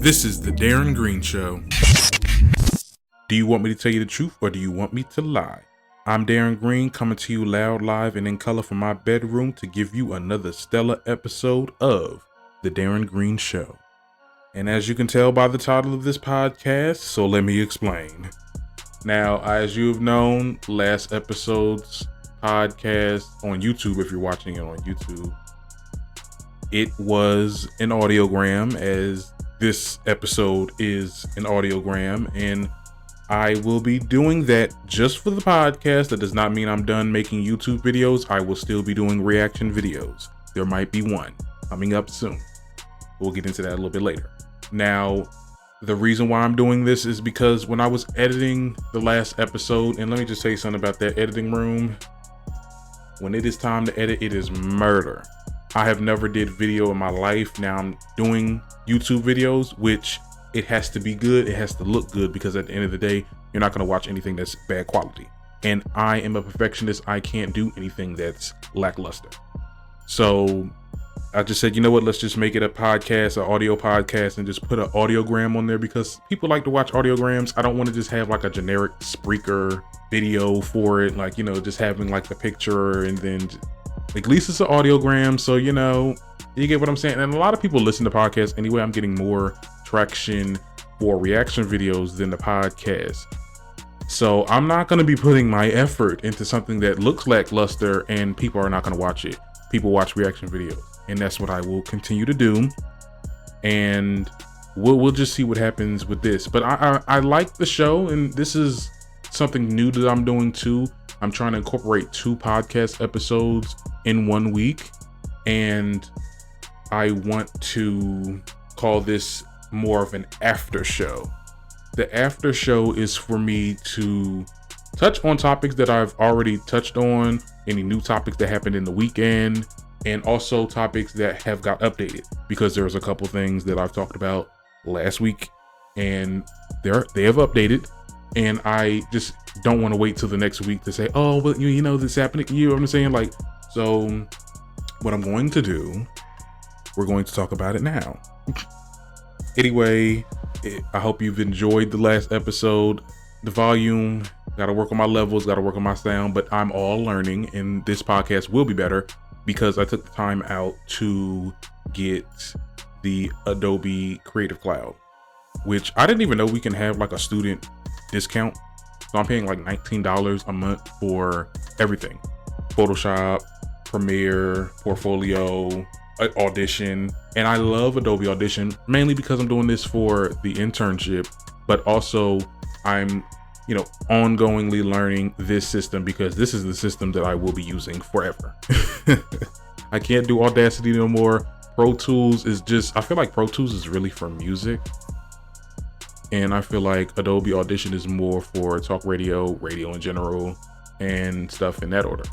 This is the Darren Green Show. Do you want me to tell you the truth or do you want me to lie? I'm Darren Green, coming to you loud, live, and in color from my bedroom to give you another stellar episode of the Darren Green Show. And as you can tell by the title of this podcast, so let me explain. Now, as you've known, last episode's podcast on YouTube, if you're watching it on YouTube, it was an audiogram, as this episode is an audiogram, and I will be doing that just for the podcast. That does not mean I'm done making YouTube videos. I will still be doing reaction videos. There might be one coming up soon. We'll get into that a little bit later. Now, the reason why I'm doing this is because when I was editing the last episode, and let me just say something about that editing room. When it is time to edit, it is murder. I have never did video in my life. Now I'm doing YouTube videos, which it has to be good. It has to look good, because at the end of the day, you're not going to watch anything that's bad quality. And I am a perfectionist. I can't do anything that's lackluster. So I just said, you know what, let's just make it a podcast, an audio podcast, and just put an audiogram on there, because people like to watch audiograms. I don't want to just have like a generic Spreaker video for it. Like, you know, just having like the picture and then at least it's an audiogram. So, you know, you get what I'm saying? And a lot of people listen to podcasts anyway. I'm getting more traction for reaction videos than the podcast. So I'm not going to be putting my effort into something that looks lackluster and people are not going to watch it. People watch reaction videos, and that's what I will continue to do. And we'll just see what happens with this. But I like the show, and this is something new that I'm doing too. I'm trying to incorporate 2 podcast episodes in 1 week, and I want to call this more of an after show. The after show is for me to touch on topics that I've already touched on, any new topics that happened in the weekend, and also topics that have got updated, because there's a couple things that I've talked about last week and they have updated, and I just don't want to wait till the next week to say, oh, but you know, this happened. You know what I'm saying? Like, so what I'm going to do, we're going to talk about it now. Anyway, I hope you've enjoyed the last episode. The volume, got to work on my levels, got to work on my sound, but I'm all learning, and this podcast will be better because I took the time out to get the Adobe Creative Cloud, which I didn't even know we can have like a student discount. So I'm paying like $19 a month for everything: Photoshop, Premiere, Portfolio, Audition. And I love Adobe Audition mainly because I'm doing this for the internship, but also I'm, you know, ongoingly learning this system because this is the system that I will be using forever. I can't do Audacity no more. Pro Tools is just, I feel like Pro Tools is really for music. And I feel like Adobe Audition is more for talk radio, radio in general, and stuff in that order.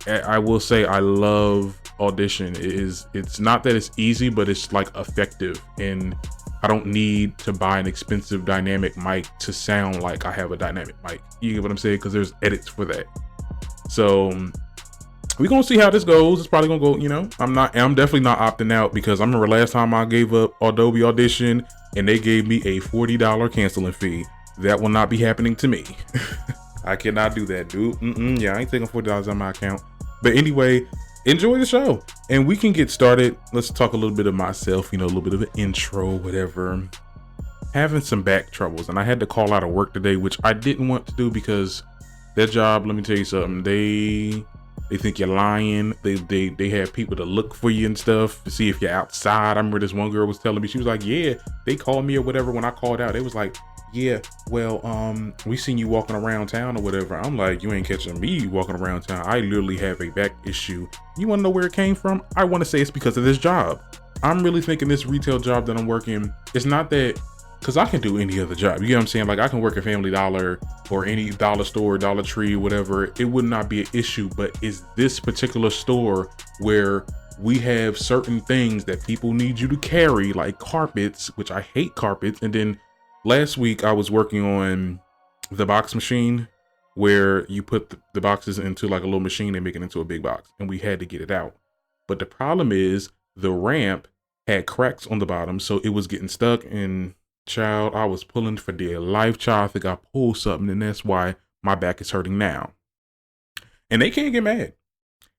I will say I love Audition. It's not that it's easy, but it's like effective, and I don't need to buy an expensive dynamic mic to sound like I have a dynamic mic. You get what I'm saying? Because there's edits for that. So we're gonna see how this goes. It's probably gonna go, you know, I'm definitely not opting out, because I remember last time I gave up Adobe Audition and they gave me a $40 canceling fee. That will not be happening to me. I cannot do that, dude. Yeah, I ain't taking $40 on my account. But anyway, enjoy the show and we can get started. Let's talk a little bit of myself, you know, a little bit of an intro, whatever. Having some back troubles, and I had to call out of work today, which I didn't want to do because that job, let me tell you something, they think you're lying. They have people to look for you and stuff to see if you're outside. I remember this one girl was telling me, she was like, yeah, they called me or whatever when I called out. It was like, yeah, well, we seen you walking around town or whatever. I'm like, you ain't catching me walking around town. I literally have a back issue. You want to know where it came from? I want to say it's because of this job. I'm really thinking this retail job that I'm working, it's not that, because I can do any other job. You know what I'm saying? Like, I can work at Family Dollar or any dollar store, Dollar Tree, whatever. It would not be an issue, but is this particular store where we have certain things that people need you to carry, like carpets, which I hate carpets. And then last week I was working on the box machine where you put the boxes into like a little machine and make it into a big box, and we had to get it out. But the problem is the ramp had cracks on the bottom, so it was getting stuck. And child, I was pulling for dear life. Child, I think I pulled something, and that's why my back is hurting now. And they can't get mad.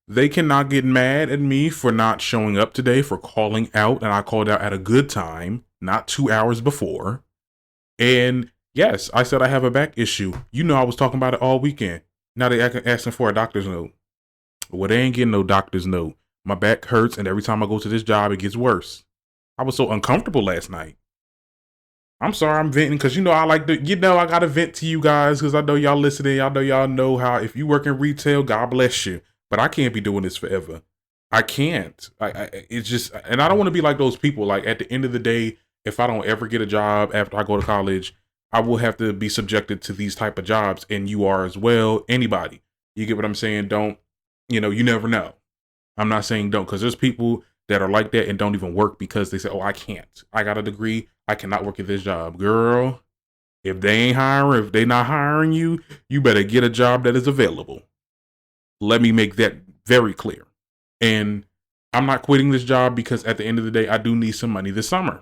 They cannot get mad at me for not showing up today, for calling out, and I called out at a good time, not 2 hours before. And yes, I said I have a back issue. You know, I was talking about it all weekend. Now they asking for a doctor's note. Well, they ain't getting no doctor's note. My back hurts, and every time I go to this job, it gets worse. I was so uncomfortable last night. I'm sorry I'm venting, because I like to, I got to vent to you guys, because I know y'all listening. I know y'all know how, if you work in retail, God bless you. But I can't be doing this forever. I can't. It's just, and I don't want to be like those people. Like, at the end of the day, if I don't ever get a job after I go to college, I will have to be subjected to these type of jobs, and you are as well. Anybody. You get what I'm saying? Don't, you never know. I'm not saying don't, because there's people that are like that and don't even work because they say, oh, I can't. I got a degree. I cannot work at this job. Girl, if they ain't hiring, if they not hiring you, you better get a job that is available. Let me make that very clear. And I'm not quitting this job, because at the end of the day, I do need some money this summer.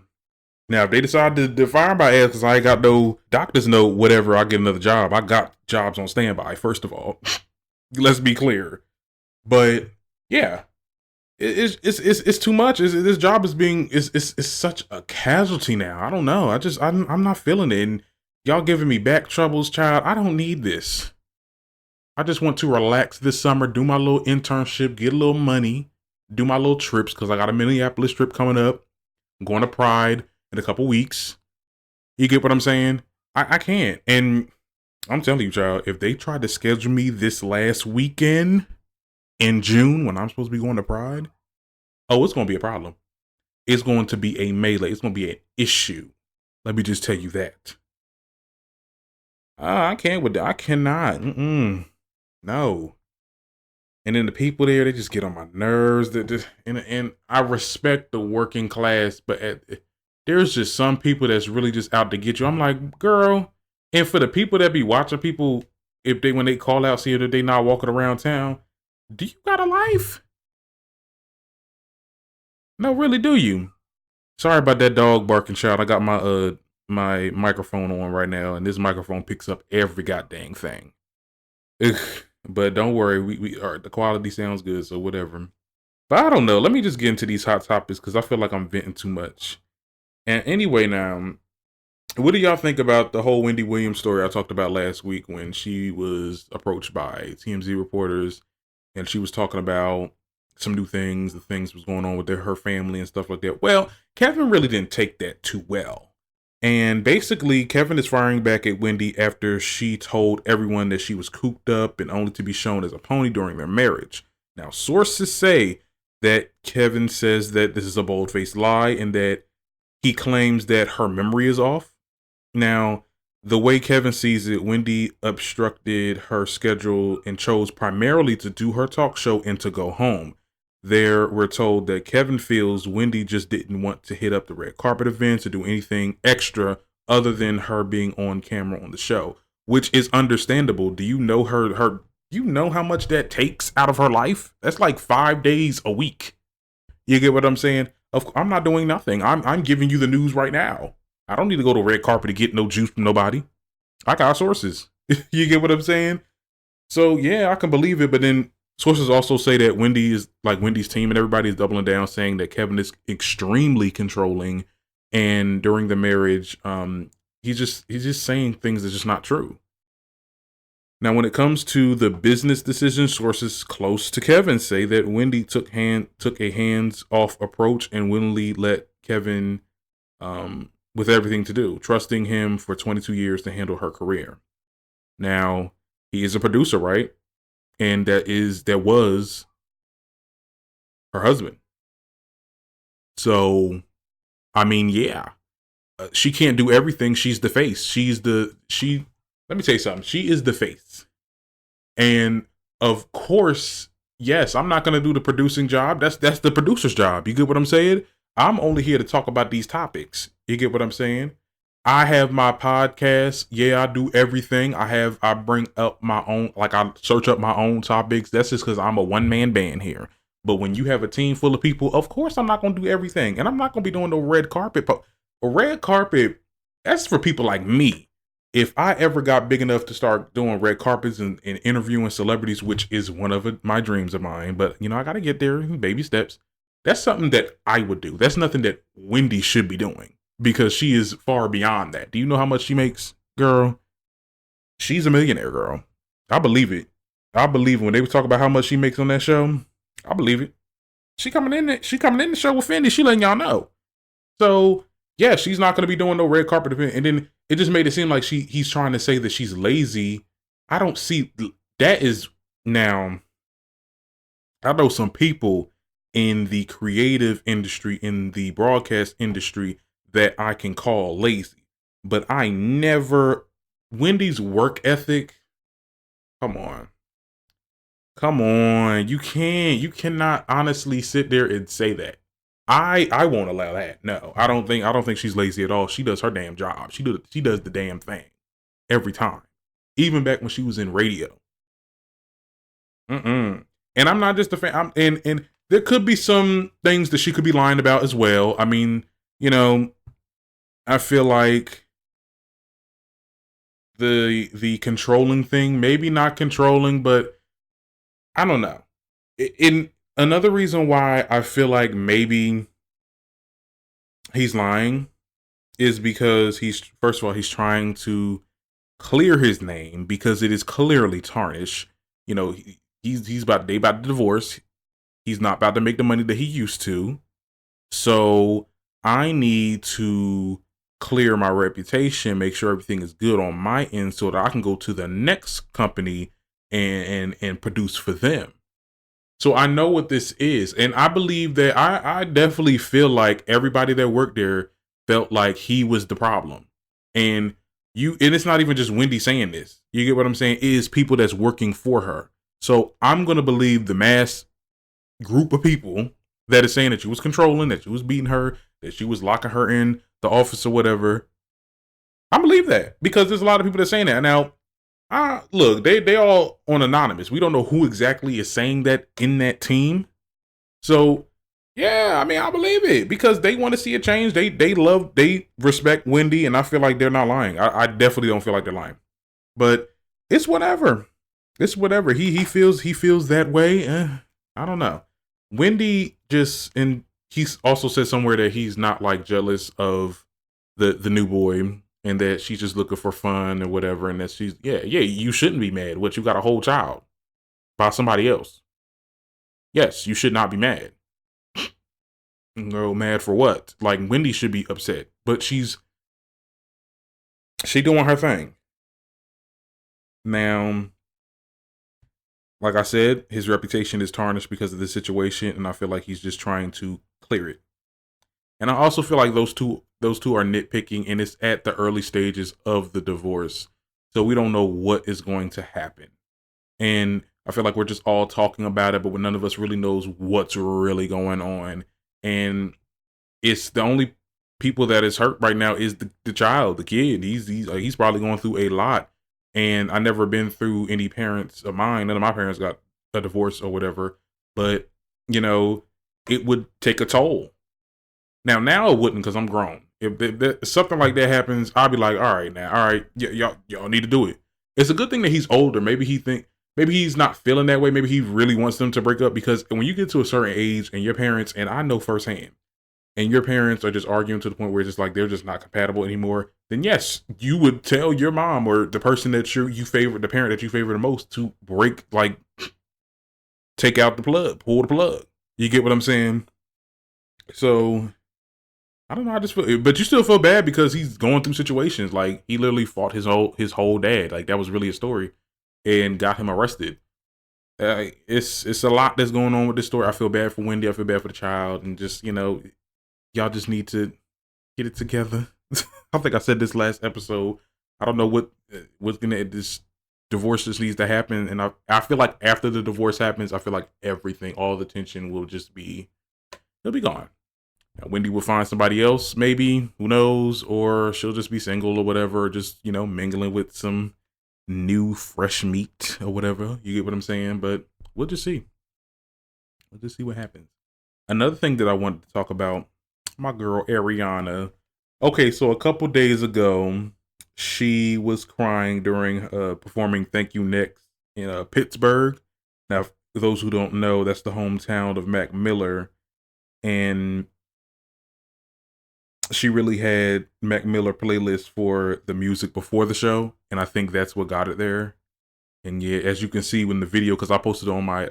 Now, if they decide to fire my ass because I ain't got no doctor's note, whatever, I'll get another job. I got jobs on standby, first of all. Let's be clear. But yeah, it's too much. This job is such a casualty now. I don't know. I'm not feeling it. And y'all giving me back troubles, child. I don't need this. I just want to relax this summer, do my little internship, get a little money, do my little trips, because I got a Minneapolis trip coming up. I'm going to Pride in a couple weeks. You get what I'm saying? I can't. And I'm telling you, child, if they tried to schedule me this last weekend in June when I'm supposed to be going to Pride, oh, it's going to be a problem. It's going to be a melee. It's going to be an issue. Let me just tell you that. I can't with that. I cannot. No. And then the people there, they just get on my nerves. And I respect the working class, but there's just some people that's really just out to get you. I'm like, girl. And for the people that be watching people, when they call out, see that they not walking around town, do you got a life? No, really, do you? Sorry about that dog barking, child. I got my microphone on right now, and this microphone picks up every goddamn thing. Ugh. But don't worry, we are, the quality sounds good, so whatever. But I don't know. Let me just get into these hot topics, because I feel like I'm venting too much. And anyway, now, what do y'all think about the whole Wendy Williams story I talked about last week, when she was approached by TMZ reporters, and she was talking about some new things, the things was going on with her family and stuff like that? Well, Kevin really didn't take that too well. And basically, Kevin is firing back at Wendy after she told everyone that she was cooped up and only to be shown as a pony during their marriage. Now, sources say that Kevin says that this is a bold-faced lie, and that he claims that her memory is off. Now, the way Kevin sees it, Wendy obstructed her schedule and chose primarily to do her talk show and to go home. There, we're told that Kevin feels Wendy just didn't want to hit up the red carpet events or do anything extra other than her being on camera on the show, which is understandable. Do you know you know how much that takes out of her life? That's like 5 days a week. You get what I'm saying? I'm not doing nothing. I'm giving you the news right now. I don't need to go to red carpet to get no juice from nobody. I got sources. You get what I'm saying? So yeah, I can believe it, but then sources also say that Wendy's team and everybody is doubling down, saying that Kevin is extremely controlling, and during the marriage, he's just saying things that's just not true. Now, when it comes to the business decision, sources close to Kevin say that Wendy took a hands-off approach and willingly let Kevin with everything to do, trusting him for 22 years to handle her career. Now, he is a producer, right? And that was her husband. So, I mean, yeah, she can't do everything. She's the face. Let me tell you something. She is the face. And of course, yes, I'm not going to do the producing job. That's the producer's job. You get what I'm saying? I'm only here to talk about these topics. You get what I'm saying? I have my podcast. Yeah, I do everything. I bring up my own, like I search up my own topics. That's just because I'm a one-man band here. But when you have a team full of people, of course I'm not going to do everything. And I'm not going to be doing the red carpet. A red carpet, that's for people like me. If I ever got big enough to start doing red carpets and interviewing celebrities, which is one of my dreams of mine, but I got to get there in baby steps. That's something that I would do. That's nothing that Wendy should be doing because she is far beyond that. Do you know how much she makes, girl? She's a millionaire, girl. I believe it. I believe when they would talk about how much she makes on that show. I believe it. She coming in the show with Fendi. She letting y'all know. So yeah, she's not going to be doing no red carpet event. And then it just made it seem like he's trying to say that she's lazy. I don't see that is now. I know some people in the creative industry, in the broadcast industry that I can call lazy, but I never, Wendy's work ethic. Come on. You cannot honestly sit there and say that. I won't allow that. No, I don't think she's lazy at all. She does her damn job. She does the damn thing every time. Even back when she was in radio. And I'm not just a fan. And there could be some things that she could be lying about as well. I mean, I feel like the controlling thing, maybe not controlling, but I don't know. In another reason why I feel like maybe he's lying is because first of all, he's trying to clear his name because it is clearly tarnished. He's about to divorce. He's not about to make the money that he used to. So I need to clear my reputation, make sure everything is good on my end so that I can go to the next company and produce for them. So I know what this is. And I believe that I definitely feel like everybody that worked there felt like he was the problem. And it's not even just Wendy saying this. You get what I'm saying? It is people that's working for her. So I'm going to believe the mass group of people that is saying that she was controlling, that she was beating her, that she was locking her in the office or whatever. I believe that because there's a lot of people that are saying that. Now, look, they all on anonymous. We don't know who exactly is saying that in that team. So, yeah, I mean, I believe it because they want to see a change. They respect Wendy, and I feel like they're not lying. I definitely don't feel like they're lying. But it's whatever. It's whatever. He feels that way. I don't know. Wendy and he's also said somewhere that he's not like jealous of the new boy and that she's just looking for fun or whatever. And that she's, you shouldn't be mad. You got a whole child by somebody else. Yes, you should not be mad. No, mad for what? Like Wendy should be upset, but she doing her thing. Now, like I said, his reputation is tarnished because of this situation, and I feel like he's just trying to clear it. And I also feel like those two are nitpicking, and it's at the early stages of the divorce. So we don't know what is going to happen. And I feel like we're just all talking about it, but none of us really knows what's really going on. And it's the only people that is hurt right now is the child, the kid. He's probably going through a lot. And I never been through any parents of mine. None of my parents got a divorce or whatever. But, it would take a toll. Now it wouldn't because I'm grown. If something like that happens, I'll be like, all right, y'all need to do it. It's a good thing that he's older. Maybe he's not feeling that way. Maybe he really wants them to break up because when you get to a certain age and your parents, and I know firsthand, and your parents are just arguing to the point where it's just like they're just not compatible anymore, then yes, you would tell your mom or the person that you favor, the parent that you favor the most, to take out the plug, pull the plug. You get what I'm saying? So I don't know. I just feel, but you still feel bad because he's going through situations. Like he literally fought his whole dad. Like that was really a story, and got him arrested. It's a lot that's going on with this story. I feel bad for Wendy. I feel bad for the child, and just y'all just need to get it together. I think I said this last episode. I don't know what's gonna this divorce just needs to happen, and I feel like after the divorce happens, I feel like everything, all the tension will just it'll be gone. Now, Wendy will find somebody else, maybe, who knows, or she'll just be single or whatever, just mingling with some new fresh meat or whatever. You get what I'm saying? But we'll just see. Let's just see what happens. Another thing that I wanted to talk about, my girl Ariana. Okay, so a couple days ago, she was crying during performing "Thank You Next" in Pittsburgh. Now, for those who don't know, that's the hometown of Mac Miller, and she really had Mac Miller playlist for the music before the show, and I think that's what got it there. And yeah, as you can see in the video, because I posted on my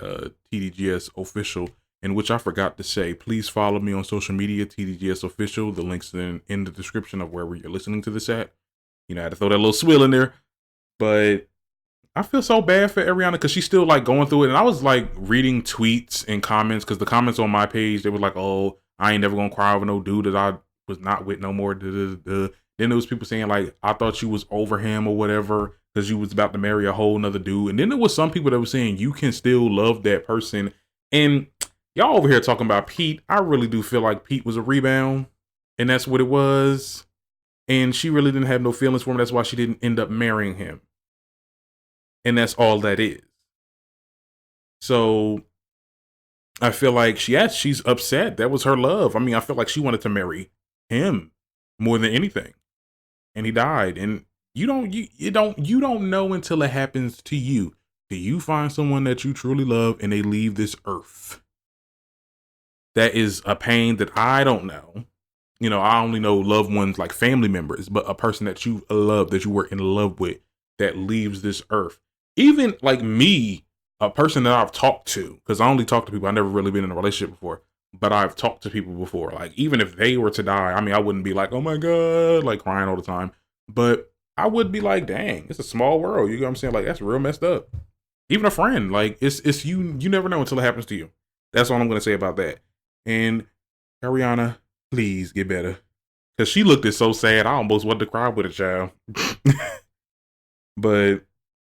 TDGS official, in which I forgot to say, please follow me on social media, TDGS official. The links in the description of wherever you're listening to this at. You know, I had to throw that little swill in there, but I feel so bad for Ariana because she's still like going through it. And I was like reading tweets and comments because the comments on my page, they were like, "Oh, I ain't never gonna cry over no dude that I was not with no more." Then there was people saying like, "I thought you was over him or whatever because you was about to marry a whole nother dude." And then there was some people that were saying you can still love that person. And y'all over here talking about Pete. I really do feel like Pete was a rebound, and that's what it was. And she really didn't have no feelings for him. That's why she didn't end up marrying him. And that's all that is. So I feel like she's upset. That was her love. I mean, I feel like she wanted to marry him more than anything. And he died. And you don't know until it happens to you. Do you find someone that you truly love and they leave this earth? That is a pain that I don't know. You know, I only know loved ones like family members, but a person that you love, that you were in love with, that leaves this earth. Even like me, a person that I've talked to, because I only talk to people, I've never really been in a relationship before, but I've talked to people before. Like, even if they were to die, I mean, I wouldn't be like, oh my God, like crying all the time. But I would be like, dang, it's a small world. You know what I'm saying? Like, that's real messed up. Even a friend, like, it's you never know until it happens to you. That's all I'm going to say about that. And Ariana, please get better. Because she looked it so sad, I almost wanted to cry with a child. But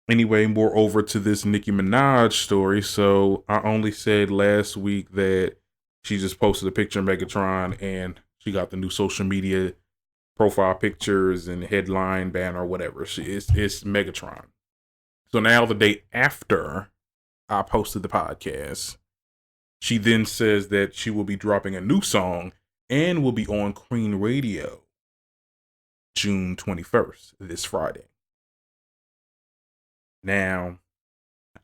anyway, more over to this Nicki Minaj story. So I only said last week that she just posted a picture of Megatron and she got the new social media profile pictures and headline banner or whatever. It's Megatron. So now the day after I posted the podcast, she then says that she will be dropping a new song and will be on Queen Radio June 21st, this Friday. Now,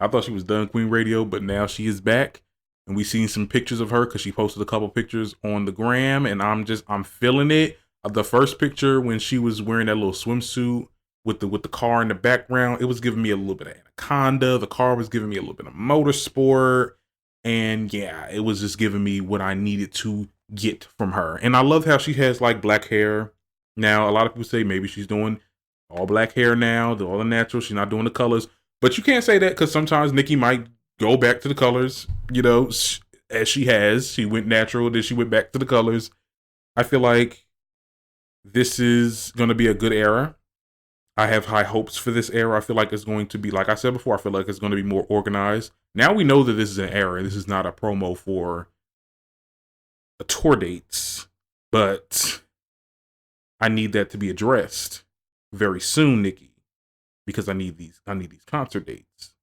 I thought she was done Queen Radio, but now she is back. And we seen some pictures of her because she posted a couple pictures on the gram. And I'm feeling it. The first picture when she was wearing that little swimsuit with the car in the background, it was giving me a little bit of Anaconda. The car was giving me a little bit of motorsport. And yeah, it was just giving me what I needed to get from her. And I love how she has like black hair. Now, a lot of people say maybe she's doing all black hair now, all the natural. She's not doing the colors. But you can't say that because sometimes Nicki might go back to the colors, you know, as she has. She went natural, then she went back to the colors. I feel like this is going to be a good era. I have high hopes for this era. I feel like it's going to be, like I said before, I feel like it's going to be more organized. Now we know that this is an era. This is not a promo for a tour dates, but I need that to be addressed very soon, Nicki, because I need these concert dates.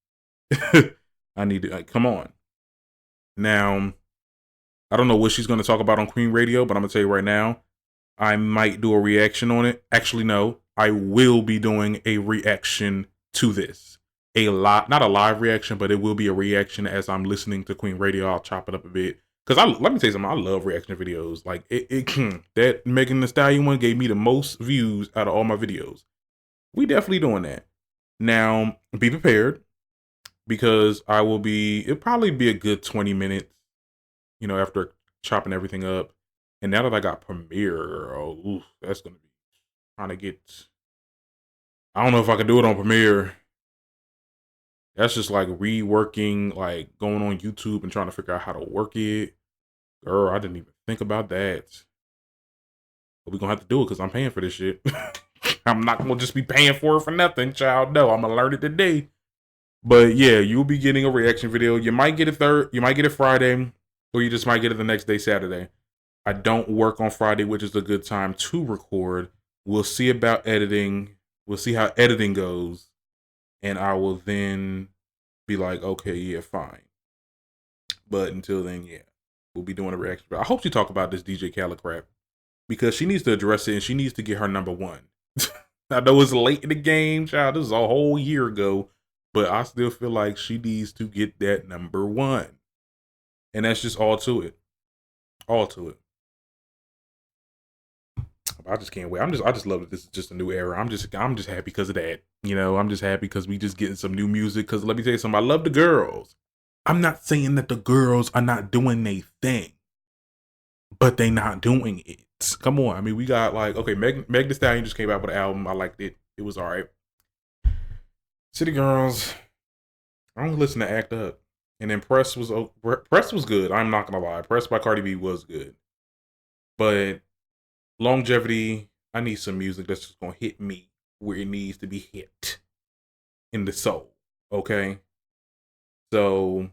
I need to, like, come on. Now, I don't know what she's going to talk about on Queen Radio, but I'm going to tell you right now, I might do a reaction on it. Actually, no, I will be doing a reaction to this. Not a live reaction, but it will be a reaction as I'm listening to Queen Radio. I'll chop it up a bit. Because let me tell you something, I love reaction videos. Like, that Megan Thee Stallion one gave me the most views out of all my videos. We definitely doing that. Now, be prepared, because it'll probably be a good 20 minutes, you know, after chopping everything up. And now that I got Premiere, that's going to be trying to get, I don't know if I can do it on Premiere. That's just like reworking, like going on YouTube and trying to figure out how to work it. Girl, I didn't even think about that. But we're going to have to do it because I'm paying for this shit. I'm not going to just be paying for it for nothing, child. No, I'm going to learn it today. But yeah, you'll be getting a reaction video. You might get it Friday, or you just might get it the next day, Saturday. I don't work on Friday, which is a good time to record. We'll see about editing. We'll see how editing goes. And I will then be like, okay, yeah, fine. But until then, yeah, we'll be doing a reaction. But I hope she talk about this DJ Khaled crap because she needs to address it and she needs to get her number one. I know it's late in the game, child. This is a whole year ago, but I still feel like she needs to get that number one. And that's just all to it. All to it. I just can't wait. I just love that this is just a new era. I'm just happy because of that. You know, I'm just happy because we just getting some new music. Because let me tell you something, I love the girls. I'm not saying that the girls are not doing their thing, but they not doing it. Come on. I mean, we got like, okay, Meg Thee Stallion just came out with an album. I liked it. It was all right. City Girls, I only listen to Act Up. And then Press was good. I'm not going to lie. Press by Cardi B was good. But Longevity, I need some music that's just going to hit me where it needs to be hit in the soul. Okay? So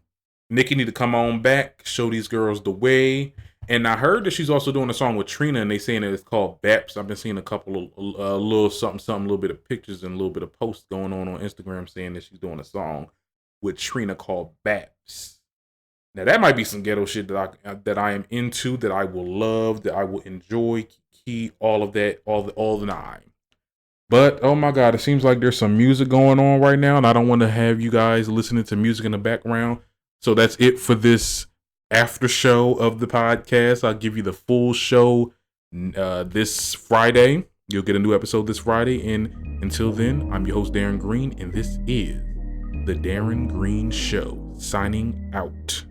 Nicki need to come on back, show these girls the way. And I heard that she's also doing a song with Trina, and they saying that it's called Baps. I've been seeing a couple of little something, a little bit of pictures and a little bit of posts going on Instagram saying that she's doing a song with Trina called Baps. Now that might be some ghetto shit that I am into, that I will love, that I will enjoy, key, all of that, all the nine. But oh my God, it seems like there's some music going on right now, and I don't want to have you guys listening to music in the background. So that's it for this after show of the podcast. I'll give you the full show this Friday. You'll get a new episode this Friday. And until then, I'm your host, Darren Green, and this is The Darren Green Show, signing out.